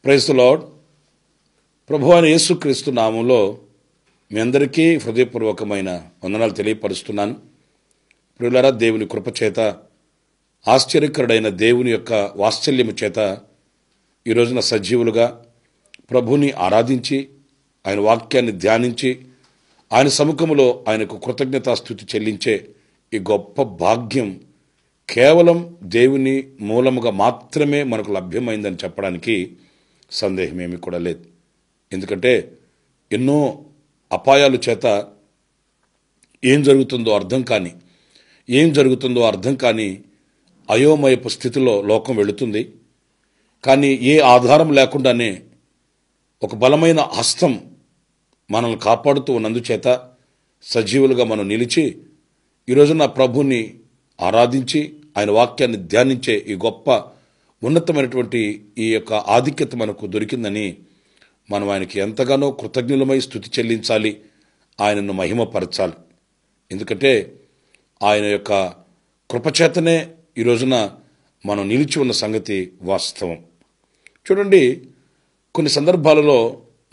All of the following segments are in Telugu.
Praise the lord. ప్రభువైన యేసుక్రీస్తు నామములో మీ అందరికీ హృదయపూర్వకమైన వందనాలు తెలియపరుస్తున్నాను. ప్రియులారా, దేవుని కృపచేత, ఆశ్చర్యకరుడైన దేవుని యొక్క వాత్సల్యము చేత ఈ రోజున సజీవులుగా ప్రభుని ఆరాధించి ఆయన వాక్యాన్ని ధ్యానించి ఆయన సముఖములో ఆయనకు కృతజ్ఞతాస్తుతి చెల్లించే ఈ గొప్ప భాగ్యం కేవలం దేవుని మూలముగా మాత్రమే మనకు లభ్యమైందని చెప్పడానికి సందేహమేమీ కూడా లేదు. ఎందుకంటే ఎన్నో అపాయాల చేత ఏం జరుగుతుందో అర్థం కాని అయోమయపు స్థితిలో లోకం వెళుతుంది. కానీ ఏ ఆధారం లేకుండానే ఒక బలమైన హస్తం మనల్ని కాపాడుతూ ఉన్నందుచేత సజీవులుగా మనం నిలిచి ఈరోజున ప్రభుని ఆరాధించి ఆయన వాక్యాన్ని ధ్యానించే ఈ గొప్ప ఉన్నతమైనటువంటి ఈ యొక్క ఆధిక్యత మనకు దొరికిందని మనం ఆయనకి ఎంతగానో కృతజ్ఞులమై స్తుతి చెల్లించాలి, ఆయనను మహిమపరచాలి. ఎందుకంటే ఆయన యొక్క కృపచేతనే ఈ రోజున మనం నిలిచి ఉన్న సంగతి వాస్తవం. చూడండి, కొన్ని సందర్భాలలో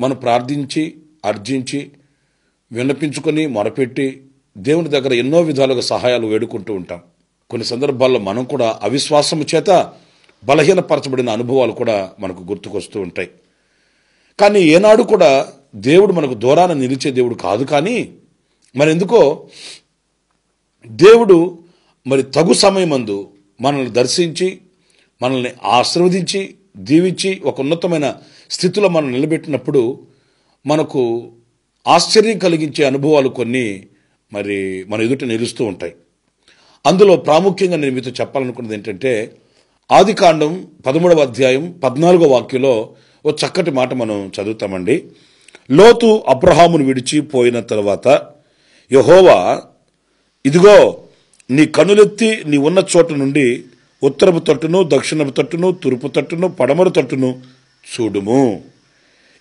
మనం ప్రార్థించి అర్జించి విన్నపించుకొని మొరపెట్టి దేవుని దగ్గర ఎన్నో విధాలుగా సహాయాలు వేడుకుంటూ ఉంటాం. కొన్ని సందర్భాల్లో మనం కూడా అవిశ్వాసము చేత బలహీనపరచబడిన అనుభవాలు కూడా మనకు గుర్తుకొస్తూ ఉంటాయి. కానీ ఏనాడు కూడా దేవుడు మనకు దూరాన నిలిచే దేవుడు కాదు. కానీ మరెందుకో దేవుడు తగు సమయమందు మనల్ని దర్శించి మనల్ని ఆశీర్వదించి దీవించి ఒక ఉన్నతమైన స్థితిలో మనం నిలబెట్టినప్పుడు మనకు ఆశ్చర్యం కలిగించే అనుభవాలు కొన్ని మన ఎదుట నిలుస్తూ ఉంటాయి. అందులో ప్రాముఖ్యంగా నేను మీతో చెప్పాలనుకున్నది ఏంటంటే, ఆదికాండం 13వ అధ్యాయం 14వ వాక్యంలో ఓ చక్కటి మాట మనం చదువుతామండి. లోతు అబ్రహామును విడిచి పోయిన తర్వాత యెహోవా, ఇదిగో నీ కనులెత్తి నీ ఉన్న చోట నుండి ఉత్తరపు తట్టును, దక్షిణపు తట్టును, తూర్పు తట్టును, పడమర తట్టును చూడుము.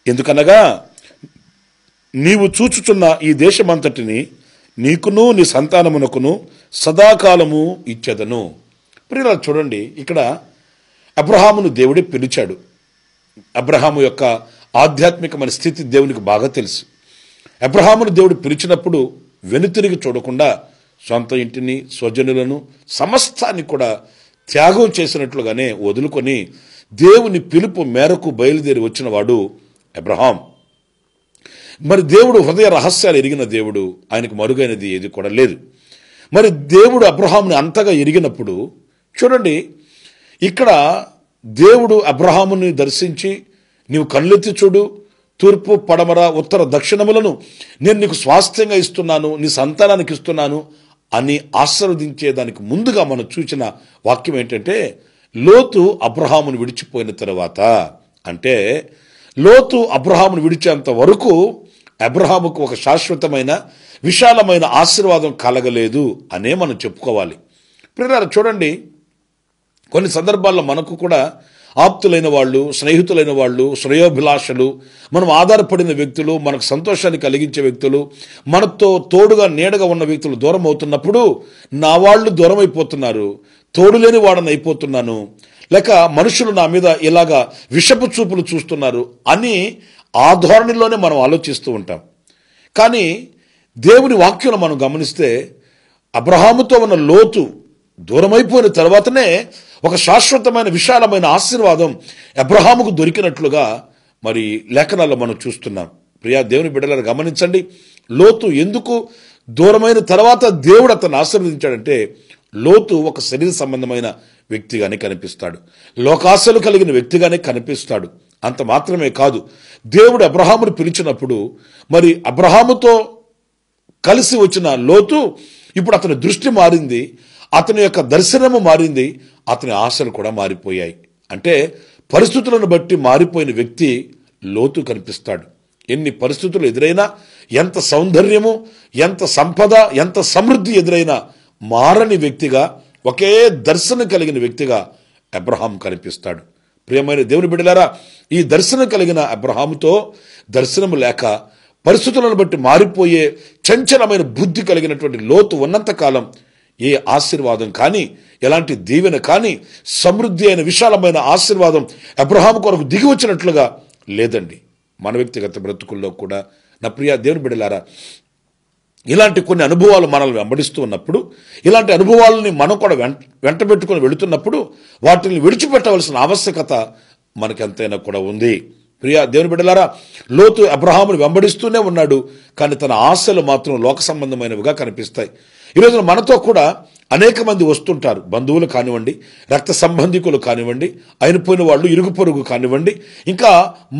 ఎందుకనగా నీవు చూచుచున్న ఈ దేశమంతటిని నీకును నీ సంతానమునకును సదాకాలము ఇచ్చెదను. ప్రియులారా, చూడండి, ఇక్కడ అబ్రహామును దేవుడే పిలిచాడు. అబ్రహాము యొక్క ఆధ్యాత్మికమైన స్థితి దేవునికి బాగా తెలుసు. అబ్రహామును దేవుడు పిలిచినప్పుడు వెనుతిరిగి చూడకుండా సొంత ఇంటిని, స్వజనులను, సమస్తాన్ని కూడా త్యాగం చేసినట్లుగానే వదులుకొని దేవుని పిలుపు మేరకు బయలుదేరి వచ్చిన వాడు అబ్రహాం. దేవుడు హృదయ రహస్యాలు ఎరిగిన దేవుడు, ఆయనకు మరుగైనది ఏది కూడా లేదు. దేవుడు అబ్రహాముని అంతగా ఎరిగినప్పుడు చూడండి, ఇక్కడ దేవుడు అబ్రహాముని దర్శించి నీవు కళ్ళెత్తి చూడు, తూర్పు పడమర ఉత్తర దక్షిణములను నేను నీకు స్వాస్థ్యంగా ఇస్తున్నాను, నీ సంతానానికి ఇస్తున్నాను అని ఆశీర్వదించేదానికి ముందుగా మనం చూసిన వాక్యం ఏంటంటే, లోతు అబ్రహామును విడిచిపోయిన తర్వాత, అంటే లోతు అబ్రహామును విడిచేంత వరకు అబ్రహాముకు ఒక శాశ్వతమైన విశాలమైన ఆశీర్వాదం కలగలేదు అనే మనం చెప్పుకోవాలి. ప్రియులారా, చూడండి, కొన్ని సందర్భాల్లో మనకు కూడా ఆప్తులైన వాళ్ళు, స్నేహితులైన వాళ్ళు, శ్రేయోభిలాషలు, మనం ఆధారపడిన వ్యక్తులు, మనకు సంతోషాన్ని కలిగించే వ్యక్తులు, మనతో తోడుగా నీడగా ఉన్న వ్యక్తులు దూరం అవుతున్నప్పుడు నా వాళ్ళు దూరం అయిపోతున్నారు, తోడులేని వాడని అయిపోతున్నాను, లేక మనుషులు నా మీద ఇలాగా విషపు చూపులు చూస్తున్నారు అని ఆ ధోరణిలోనే మనం ఆలోచిస్తూ ఉంటాం. కానీ దేవుని వాక్యంలో మనం గమనిస్తే అబ్రహాముతో ఉన్న లోతు దూరమైపోయిన తర్వాతనే ఒక శాశ్వతమైన విశాలమైన ఆశీర్వాదం అబ్రహాముకు దొరికినట్లుగా లేఖనాల్లో మనం చూస్తున్నాం. ప్రియా దేవుని బిడ్డలను గమనించండి, లోతు ఎందుకు దూరమైన తర్వాత దేవుడు అతన్ని ఆశీర్వదించాడంటే, లోతు ఒక శరీర సంబంధమైన వ్యక్తిగానే కనిపిస్తాడు, లోకాశలు కలిగిన వ్యక్తిగానే కనిపిస్తాడు. అంత మాత్రమే కాదు, దేవుడు అబ్రహామును పిలిచినప్పుడు అబ్రహాముతో కలిసి వచ్చిన లోతు ఇప్పుడు అతని దృష్టి మారింది, అతని యొక్క దర్శనము మారింది, అతని ఆశలు కూడా మారిపోయాయి. అంటే పరిస్థితులను బట్టి మారిపోయిన వ్యక్తి లోతు కనిపిస్తాడు. ఎన్ని పరిస్థితులు ఎదురైనా, ఎంత సౌందర్యము, ఎంత సంపద, ఎంత సమృద్ధి ఎదురైనా మారని వ్యక్తిగా, ఒకే దర్శనం కలిగిన వ్యక్తిగా అబ్రహాం కనిపిస్తాడు. ప్రియమైన దేవుని బిడ్డలారా, ఈ దర్శనం కలిగిన అబ్రహాముతో దర్శనము లేక పరిస్థితులను బట్టి మారిపోయే చంచలమైన బుద్ధి కలిగినటువంటి లోతు ఉన్నంతకాలం ఏ ఆశీర్వాదం కానీ ఎలాంటి దీవెన కానీ, సమృద్ధి అయిన విశాలమైన ఆశీర్వాదం అబ్రహాము కొరకు దిగి వచ్చినట్లుగా లేదండి. మన వ్యక్తిగత బ్రతుకుల్లో కూడా నా ప్రియ దేవుని బిడ్డలారా, ఇలాంటి కొన్ని అనుభవాలు మనల్ని వెంబడిస్తూ ఉన్నప్పుడు, ఇలాంటి అనుభవాలని మనం కూడా వెంటబెట్టుకుని వెళుతున్నప్పుడు వాటిని విడిచిపెట్టవలసిన ఆవశ్యకత మనకెంతైనా కూడా ఉంది. ప్రియ దేవుని బిడ్డలారా, లోతు అబ్రహామును వెంబడిస్తూనే ఉన్నాడు, కానీ తన ఆశలు మాత్రం లోక సంబంధమైనవిగా కనిపిస్తాయి. ఈరోజు మనతో కూడా అనేక మంది వస్తుంటారు. బంధువులు కానివ్వండి, రక్త సంబంధికులు కానివ్వండి, అయినపోయిన వాళ్ళు, ఇరుగు పొరుగు కానివ్వండి, ఇంకా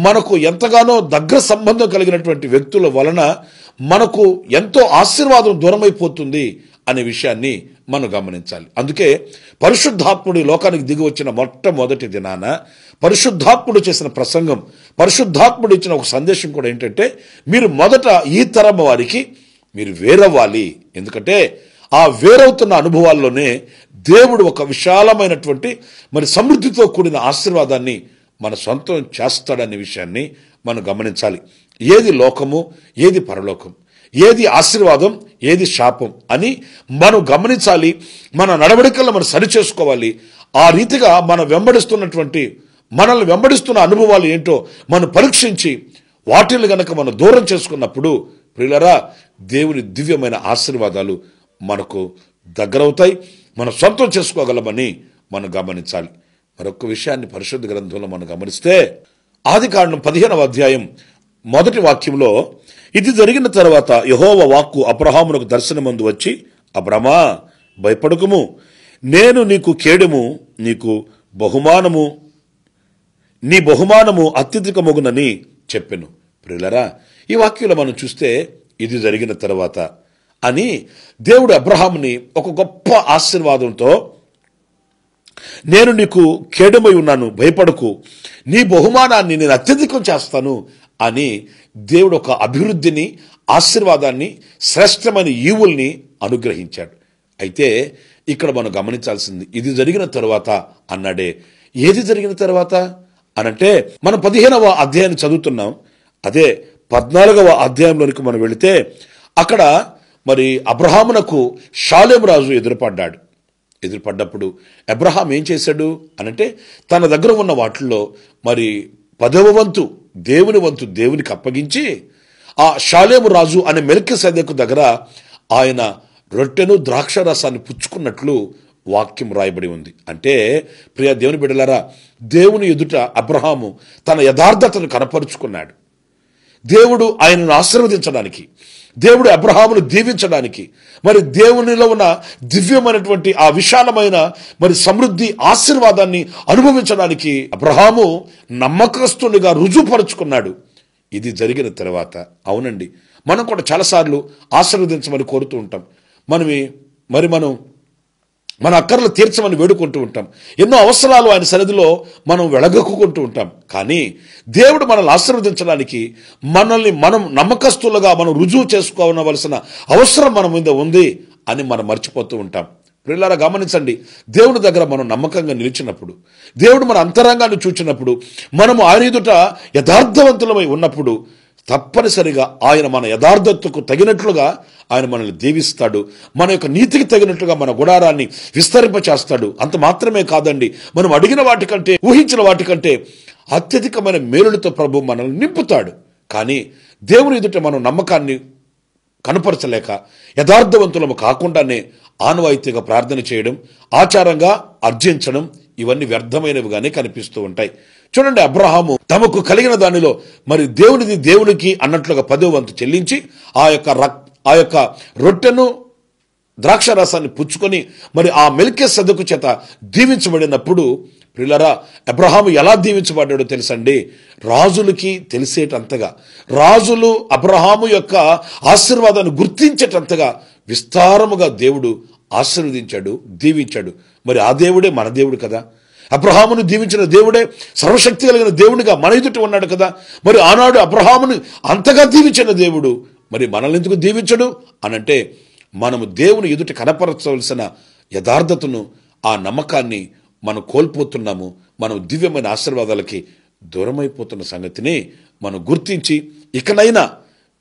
మనకు ఎంతగానో దగ్గర సంబంధం కలిగినటువంటి వ్యక్తుల వలన మనకు ఎంతో ఆశీర్వాదం దూరమైపోతుంది అనే విషయాన్ని మనం గమనించాలి. అందుకే పరిశుద్ధాత్ముడు లోకానికి దిగి వచ్చిన మొట్టమొదటి దినాన పరిశుద్ధాత్ముడు చేసిన ప్రసంగం, పరిశుద్ధాత్ముడు ఇచ్చిన ఒక సందేశం కూడా ఏంటంటే, మీరు మొదట ఈ తరం వారికి మీరు వేరవ్వాలి. ఎందుకంటే ఆ వేరవుతున్న అనుభవాల్లోనే దేవుడు ఒక విశాలమైనటువంటి మరి సమృద్ధితో కూడిన ఆశీర్వాదాన్ని మన సొంతం చేస్తాడనే విషయాన్ని మనం గమనించాలి. ఏది లోకము, ఏది పరలోకం, ఏది ఆశీర్వాదం, ఏది శాపం అని మనం గమనించాలి. మన నడవడికల్లో మనం సరిచేసుకోవాలి. ఆ రీతిగా మనల్ని వెంబడిస్తున్న అనుభవాలు ఏంటో మనం పరీక్షించి వాటిని గనక మనం దూరం చేసుకున్నప్పుడు ప్రియులారా, దేవుని దివ్యమైన ఆశీర్వాదాలు మనకు దగ్గరవుతాయి, మనం సొంతం చేసుకోగలమని మనం గమనించాలి. మరొక విషయాన్ని పరిశుద్ధ గ్రంథంలో మనం గమనిస్తే, ఆదికాండం 15వ అధ్యాయం 1వ వాక్యంలో, ఇది జరిగిన తర్వాత యెహోవా వాక్కు అబ్రహామునకు దర్శనమందు వచ్చి, అబ్రమా భయపడకుము, నేను నీకు కేడెము, నీకు బహుమానము, నీ బహుమానము అత్యధికమగునని చెప్పెను. ప్రియులారా, ఈ వాక్యంలో మనం చూస్తే ఇది జరిగిన తర్వాత అని దేవుడు అబ్రహాముని ఒక గొప్ప ఆశీర్వాదంతో, నేను నీకు కేడమై ఉన్నాను, భయపడకు, నీ బహుమానాన్ని నేను అత్యధికం చేస్తాను అని దేవుడు ఒక అభివృద్ధిని, ఆశీర్వాదాన్ని, శ్రేష్టమైన ఈవుల్ని అనుగ్రహించాడు. అయితే ఇక్కడ మనం గమనించాల్సింది, ఇది జరిగిన తరువాత అన్నాడే. ఏది జరిగిన తర్వాత అనంటే, మనం 15వ అధ్యాయాన్ని చదువుతున్నాం. అదే 14వ అధ్యాయంలోనికి మనం వెళితే అక్కడ మరి అబ్రహామునకు షాలేము రాజు ఎదురుపడ్డప్పుడు అబ్రహాం ఏం చేశాడు అనంటే, తన దగ్గర ఉన్న వాటిల్లో మరి 10వ వంతు దేవునికి అప్పగించి, ఆ షాలేము రాజు అనే మెల్కీసెదెకు దగ్గర ఆయన రొట్టెను ద్రాక్ష రసాన్ని పుచ్చుకున్నట్లు వాక్యం రాయబడి ఉంది. అంటే ప్రియ దేవుని బిడ్డలారా, దేవుని ఎదుట అబ్రహాము తన యథార్థతను కనపరుచుకున్నాడు. దేవుడు ఆయనను ఆశీర్వదించడానికి, దేవుడు అబ్రహామును దీవించడానికి, మరి దేవునిలో ఉన్న దివ్యమైనటువంటి ఆ విశాలమైన మరి సమృద్ధి ఆశీర్వాదాన్ని అనుభవించడానికి అబ్రహాము నమ్మకస్తునిగా రుజువుపరుచుకున్నాడు. ఇది జరిగిన తర్వాత, అవునండి, మనం కూడా చాలాసార్లు ఆశీర్వదించమని కోరుతూ ఉంటాం. మనం మన అక్కర్లు తీర్చమని వేడుకుంటూ ఉంటాం. ఎన్నో అవసరాలు ఆయన సన్నిధిలో మనం వెళగక్కుంటూ ఉంటాం. కానీ దేవుడు మనల్ని ఆశీర్వదించడానికి మనం నమ్మకస్తులుగా మనం రుజువు చేసుకోవలసిన అవసరం మన మీద ఉంది అని మనం మర్చిపోతూ ఉంటాం. ప్రియులారా, గమనించండి, దేవుని దగ్గర మనం నమ్మకంగా నిలిచినప్పుడు, దేవుడు మన అంతరంగాన్ని చూచినప్పుడు, మనము ఆయన ఎదుట యథార్థవంతులమై ఉన్నప్పుడు తప్పనిసరిగా ఆయన మన యథార్థతకు తగినట్లుగా ఆయన మనల్ని దీవిస్తాడు. మన యొక్క నీతికి తగినట్లుగా మన గుడారాన్ని విస్తరింపచేస్తాడు. అంత మాత్రమే కాదండి, మనం అడిగిన వాటికంటే, ఊహించిన వాటికంటే అత్యధికమైన మేలులతో ప్రభు మనల్ని నింపుతాడు. కానీ దేవుని ఎదుట మనం నమ్మకాన్ని కనపరచలేక యథార్థవంతులము కాకుండానే ఆనవాయితీగా ప్రార్థన చేయడం, ఆచారంగా అర్జించడం, ఇవన్నీ వ్యర్థమైనవిగానే కనిపిస్తూ ఉంటాయి. చూడండి, అబ్రహాము తమకు కలిగిన దానిలో మరి దేవునికి అన్నట్లుగా 10వ వంతు చెల్లించి ఆ యొక్క రొట్టెను ద్రాక్ష రసాన్ని పుచ్చుకొని మరి ఆ మెల్కీసెదెకు చేత దీవించబడినప్పుడు, ప్రియులారా, అబ్రహాము ఎలా దీవించబడ్డాడో తెలుసండి? రాజులకి తెలిసేటంతగా, రాజులు అబ్రహాము యొక్క ఆశీర్వాదాన్ని గుర్తించేటంతగా విస్తారముగా దేవుడు ఆశీర్వదించాడు, దీవించాడు. మరి ఆ దేవుడే మన దేవుడు కదా. అబ్రహామును దీవించిన దేవుడే సర్వశక్తి కలిగిన దేవునిగా మన ఎదుట ఉన్నాడు కదా. మరి ఆనాడు అబ్రహామును అంతగా దీవించిన దేవుడు మరి మనల్ని ఎందుకు దీవించడు అనంటే, మనము దేవుని ఎదుట కనపరచవలసిన యథార్థతను, ఆ నమ్మకాన్ని మనం కోల్పోతున్నాము. మనం దివ్యమైన ఆశీర్వాదాలకి దూరమైపోతున్న సంగతిని మనం గుర్తించి, ఇకనైనా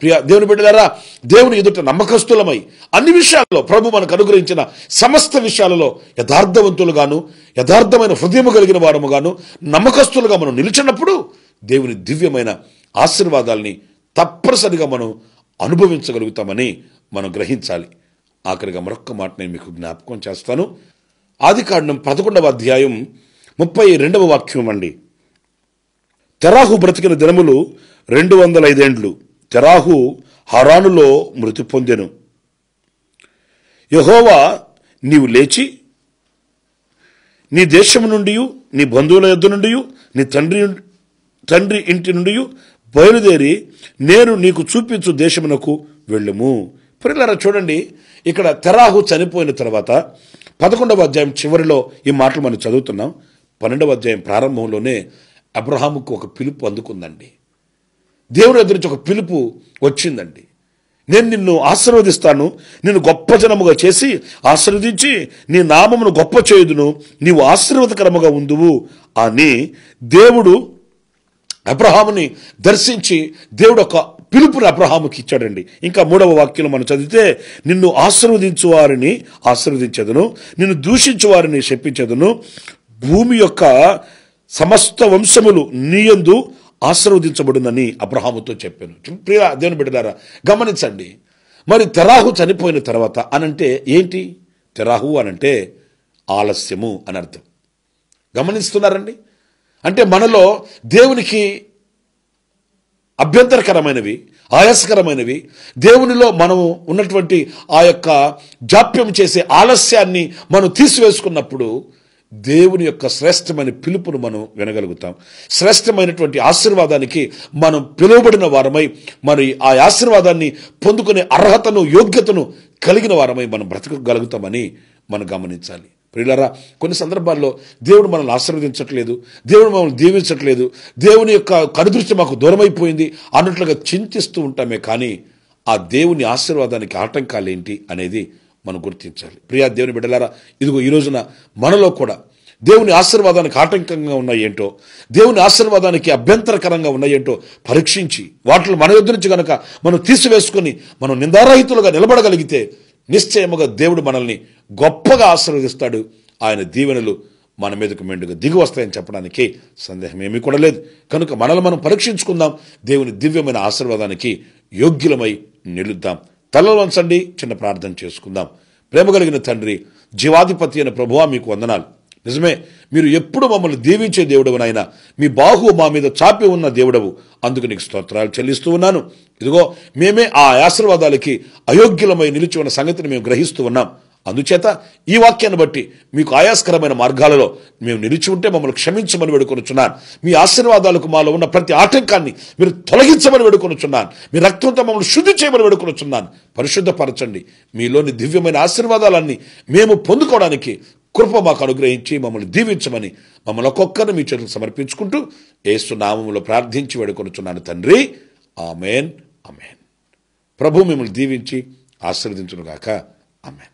ప్రియ దేవుని బిడ్డలారా, దేవుని ఎదుట నమ్మకస్తులమై అన్ని విషయాల్లో ప్రభు మనకు అనుగ్రహించిన సమస్త విషయాలలో యథార్థవంతులుగాను, యథార్థమైన హృదయము కలిగిన వారముగాను, నమ్మకస్తులుగా మనం నిలిచినప్పుడు దేవుని దివ్యమైన ఆశీర్వాదాల్ని తప్పనిసరిగా మనం అనుభవించగలుగుతామని మనం గ్రహించాలి. ఆఖరిగా మరొక్క మాట నేను మీకు జ్ఞాపకం చేస్తాను. ఆదికాండం 11వ అధ్యాయం 32వ వాక్యం అండి. తెరాహు బ్రతికిన దినములు 205 ఏండ్లు. తెరాహు హరానులో మృతి పొందెను. యెహోవా, నీవు లేచి నీ దేశము నుండి, నీ బంధువుల యొద్ద నుండి, నీ తండ్రి ఇంటి నుండి బయలుదేరి నేను నీకు చూపించు దేశమునకు వెళ్ళుము. ప్రియులారా, చూడండి, ఇక్కడ తెరాహు చనిపోయిన తర్వాత 11వ అధ్యాయం చివరిలో ఈ మాటలు మనం చదువుతున్నాం. 12వ అధ్యాయం ప్రారంభంలోనే అబ్రహాముకు ఒక పిలుపు అందుకుందండి. దేవుని ఎదురు నుంచి ఒక పిలుపు వచ్చిందండి. నేను నిన్ను ఆశీర్వదిస్తాను, నిన్ను గొప్ప జనముగా చేసి ఆశీర్వదించి నీ నామమును గొప్ప చేయుదును, నీవు ఆశీర్వాదకరముగా ఉందువు అని దేవుడు అబ్రహాముని దర్శించి దేవుడు ఒక పిలుపుని అబ్రహాముకి ఇచ్చాడండి. ఇంకా 3వ వాక్యంలో మనం చదివితే, నిన్ను ఆశీర్వదించు వారిని ఆశీర్వదించదును, నిన్ను దూషించు వారిని శపించదును, భూమి యొక్క సమస్త వంశములు నీయందు ఆశీర్వదించబడునని అబ్రహాముతో చెప్పాను. ప్రియ దేవుని బిడ్డలారా, గమనించండి. మరి తెరాహు చనిపోయిన తర్వాత అనంటే ఏంటి? తెరాహు అనంటే ఆలస్యము అని అర్థం. గమనిస్తున్నారండి? అంటే మనలో దేవునికి అభ్యంతరకరమైనవి, ఆయాసకరమైనవి, దేవునిలో మనం ఉన్నటువంటి ఆ యొక్క జాప్యం చేసే ఆలస్యాన్ని మనం తీసివేసుకున్నప్పుడు దేవుని యొక్క శ్రేష్టమైన పిలుపును మనం వినగలుగుతాం. శ్రేష్టమైనటువంటి ఆశీర్వాదానికి మనం పిలువబడిన వారమై, మరి ఆ ఆశీర్వాదాన్ని పొందుకునే అర్హతను, యోగ్యతను కలిగిన వారమై మనం బ్రతకగలుగుతామని మనం గమనించాలి. ప్రియులారా, కొన్ని సందర్భాల్లో దేవుడు మనల్ని ఆశీర్వదించట్లేదు, దేవుడు మనల్ని దీవించట్లేదు, దేవుని యొక్క కనుదృష్టి మాకు దూరమైపోయింది అన్నట్లుగా చింతిస్తూ ఉంటామే. కానీ ఆ దేవుని ఆశీర్వాదానికి ఆటంకాలు ఏంటి అనేది మనం గుర్తించాలి. ప్రియా దేవుని బిడ్డలారా, ఇదిగో ఈ రోజున మనలో కూడా దేవుని ఆశీర్వాదానికి ఆటంకంగా ఉన్నాయేంటో, దేవుని ఆశీర్వాదానికి అభ్యంతరకరంగా ఉన్నాయేంటో పరీక్షించి వాటిని మన యొద్ద నుంచి కనుక మనం తీసివేసుకొని మనం నిందారహితులుగా నిలబడగలిగితే నిశ్చయముగా దేవుడు మనల్ని గొప్పగా ఆశీర్వదిస్తాడు. ఆయన దీవెనలు మన మీదకు మెండుగా దిగి వస్తాయని చెప్పడానికి సందేహం ఏమీ కూడా లేదు. కనుక మనల్ని మనం పరీక్షించుకుందాం, దేవుని దివ్యమైన ఆశీర్వాదానికి యోగ్యులమై నిలుద్దాం. తలలు వంచండి, చిన్న ప్రార్థన చేసుకుందాం. ప్రేమ కలిగిన తండ్రి, జీవాధిపతి అయిన ప్రభువా, మీకు వందనాలు. నిజమే, మీరు ఎప్పుడు మమ్మల్ని దీవించే దేవుడవు నాయన. మీ బాహువు మా మీద చాపి ఉన్న దేవుడవు. అందుకు నీకు స్తోత్రాలు చెల్లిస్తూ ఉన్నాను. ఇదిగో మేమే ఆ ఆశీర్వాదాలకి అయోగ్యులమై నిలిచి ఉన్న సంగతిని మేము గ్రహిస్తూ ఉన్నాం. అందుచేత ఈ వాక్యాన్ని బట్టి మీకు ఆయాస్కరమైన మార్గాలలో మేము నిలిచి ఉంటే మమ్మల్ని క్షమించమని వేడుకొనుచున్నాను. మీ ఆశీర్వాదాలకు మాలో ఉన్న ప్రతి ఆటంకాన్ని మీరు తొలగించమని వేడుకొనుచున్నాను. మీ రక్తంతో మమ్మల్ని శుద్ధి చేయమని వేడుకొనుచున్నాను. పరిశుద్ధపరచండి. మీలోని దివ్యమైన ఆశీర్వాదాలన్నీ మేము పొందుకోవడానికి కృప మాకు అనుగ్రహించి మమ్మల్ని దీవించమని మమ్మల్ని ఒక్కొక్కరిని మీ చేతులకు సమర్పించుకుంటూ యేసు నామములో ప్రార్థించి వేడుకొనుచున్నాను తండ్రి. Amen, amen. ప్రభు మిమ్మల్ని దీవించి ఆశీర్వదించును గాక. ఆమెన్.